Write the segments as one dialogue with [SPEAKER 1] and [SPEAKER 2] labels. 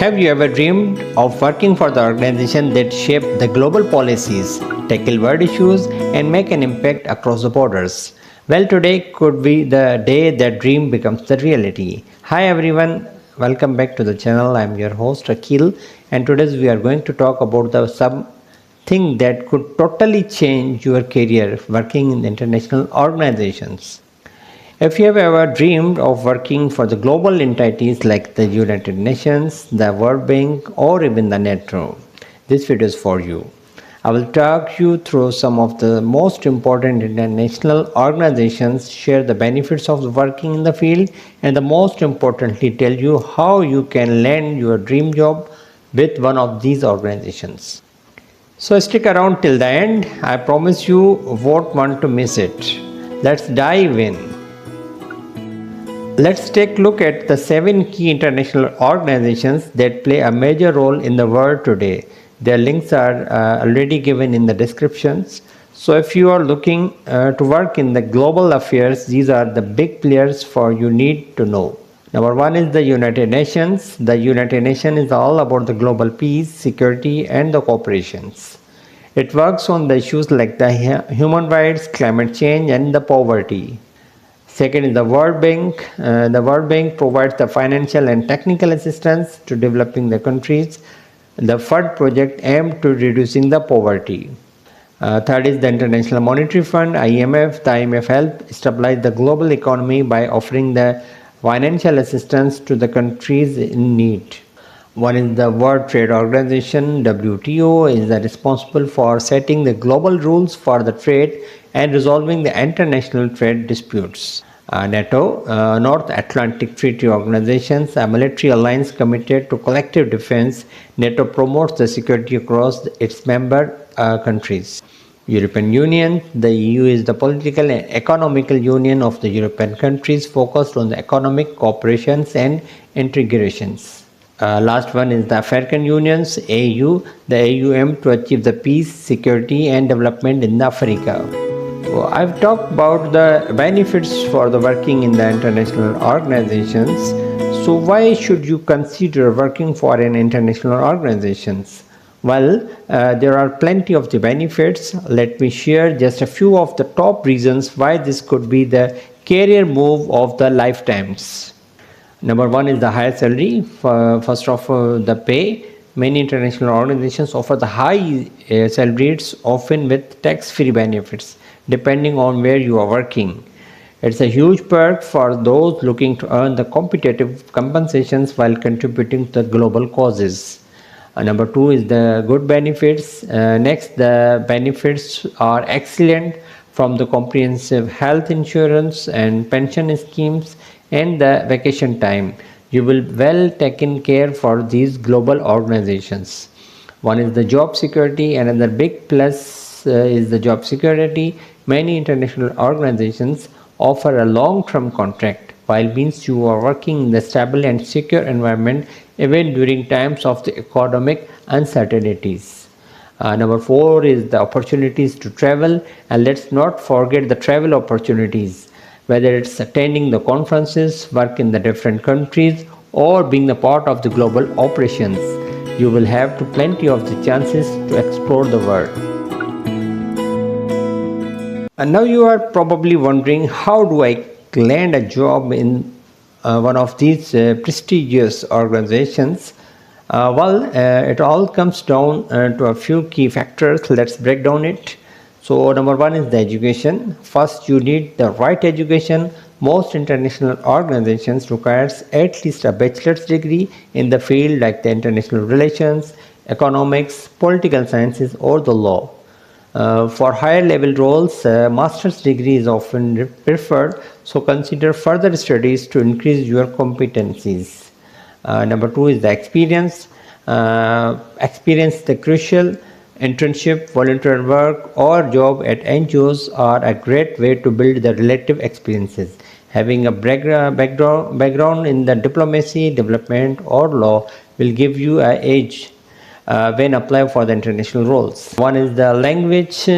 [SPEAKER 1] Have you ever dreamed of working for the organization that shape the global policies, tackle world issues, and make an impact across the borders? Well, today could be the day that dream becomes the reality. Hi everyone, welcome back to the channel. I'm your host Aqeel, and today we are going to talk about the something that could totally change your career working in international organizations. If you have ever dreamed of working for the global entities like the United Nations, the World Bank, or even the NATO, this video is for you. I will talk you through some of the most important international organizations, share the benefits of working in the field, and the most importantly, tell you how you can land your dream job with one of these organizations. So stick around till the end. I promise you won't want to miss it. Let's dive in. Let's take a look at the 7 key international organizations that play a major role in the world today. Their links are already given in the descriptions. So if you are looking to work in the global affairs, these are the big players for you need to know. Number 1 is the United Nations. The United Nations is all about the global peace, security, and the cooperations. It works on the issues like the human rights, climate change, and the poverty. Second is the World Bank. The World Bank provides the financial and technical assistance to developing the countries. The third project aimed to reducing the poverty. Third is the International Monetary Fund, IMF. The IMF helps stabilize the global economy by offering the financial assistance to the countries in need. One is the World Trade Organization, WTO, is responsible for setting the global rules for the trade and resolving the international trade disputes. NATO, North Atlantic Treaty Organization, a military alliance committed to collective defense. NATO promotes the security across its member countries. European Union, the EU is the political and economical union of the European countries focused on the economic cooperations and integrations. Last one is the African Unions, AU. The AU aims to achieve the peace, security, and development in Africa. So I've talked about the benefits for the working in the international organizations. So why should you consider working for an international organizations? Well, there are plenty of the benefits. Let me share just a few of the top reasons why this could be the career move of the lifetimes. Number 1 is the higher salary. First of the pay. Many international organizations offer the high salaries, often with tax-free benefits, depending on where you are working. It's a huge perk for those looking to earn the competitive compensations while contributing to the global causes. Number 2 is the good benefits. Next, the benefits are excellent, from the comprehensive health insurance and pension schemes and the vacation time. You will well taken care for these global organizations. One is the job security. Another big plus is the job security. Many international organizations offer a long-term contract, while means you are working in the stable and secure environment even during times of the economic uncertainties. Number 4 is the opportunities to travel, and let's not forget the travel opportunities. Whether it's attending the conferences, work in the different countries, or being a part of the global operations, you will have to plenty of the chances to explore the world. And now you are probably wondering, how do I land a job in one of these prestigious organizations? It all comes down to a few key factors. Let's break down it. So number 1 is the education. First, you need the right education. Most international organizations requires at least a bachelor's degree in the field like the international relations, economics, political sciences, or the law. For higher level roles, master's degree is often preferred, so consider further studies to increase your competencies. Number 2 is the experience. Experience the crucial. Internship, volunteer work, or job at NGOs are a great way to build the relative experiences. Having a background in the diplomacy, development, or law will give you an edge when applying for the international roles. One is the language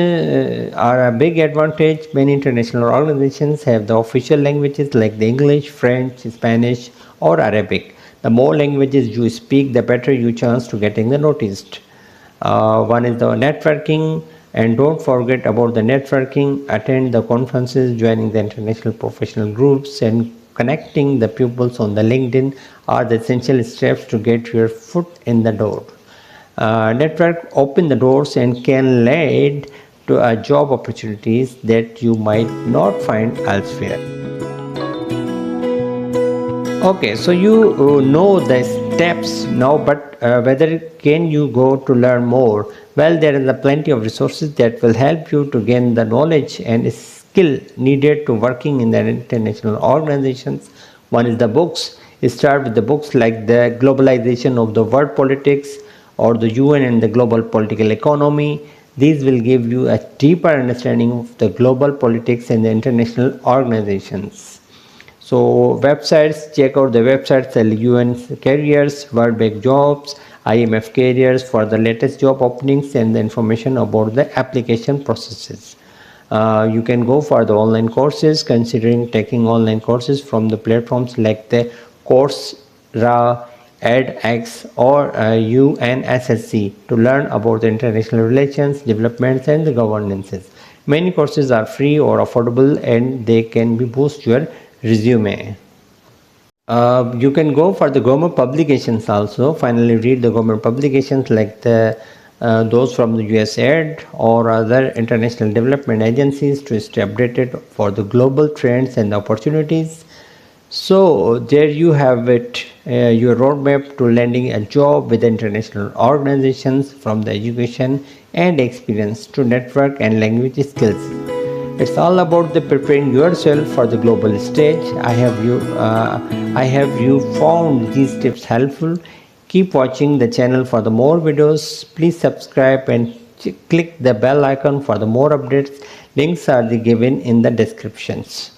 [SPEAKER 1] are a big advantage. Many international organizations have the official languages like the English, French, Spanish, or Arabic. The more languages you speak, the better your chance to getting the noticed. One is the networking, and don't forget about the networking. Attend the conferences, joining the international professional groups, and connecting the pupils on the LinkedIn are the essential steps to get your foot in the door. Network open the doors and can lead to job opportunities that you might not find elsewhere. Okay, so you know the steps now, but whether can you go to learn more? Well, there is a plenty of resources that will help you to gain the knowledge and skill needed to working in the international organizations. One is the books. Start with the books like the Globalization of the World Politics or the UN and the Global Political Economy. These will give you a deeper understanding of the global politics and the international organizations. So websites, check out the websites like UN Careers, World Bank Jobs, IMF Careers for the latest job openings and the information about the application processes. You can go for the online courses, considering taking online courses from the platforms like the Coursera, edX or UNSSC to learn about the international relations, developments and the governances. Many courses are free or affordable and they can be boost your resume. You can go for the government publications also. Finally, read the government publications like those from the USAID or other international development agencies to stay updated for the global trends and opportunities. So there you have it, your roadmap to landing a job with international organizations, from the education and experience to network and language skills. It's all about the preparing yourself for the global stage. I have you found these tips helpful. Keep watching the channel for the more videos. Please subscribe and click the bell icon for the more updates. Links are given in the descriptions.